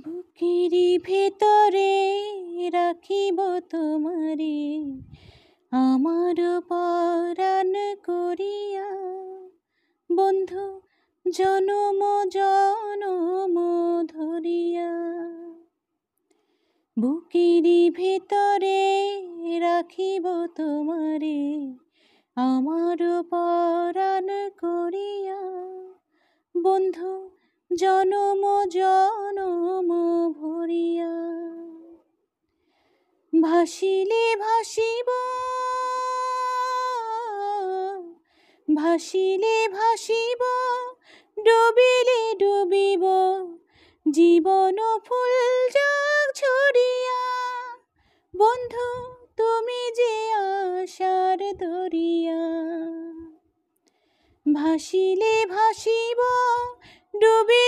বুকেরই ভেতরে রাখিব তোমারে আমার পরাণ করিয়া, বন্ধু জনম জনম ধরিয়া। বুকেরই ভেতরে রাখিব তোমারে আমার পরাণ করিয়া, বন্ধু জনম জনম ভরিয়া। ভাসিলে ভাসিব, ভাসিলে ভাসিব, ডুবিলে ডুবিব, জীবন ফুল জগ ছড়িয়া, বন্ধু তুমি যে আশার দরিয়া। ভাসিলে ভাসিব, ডুবি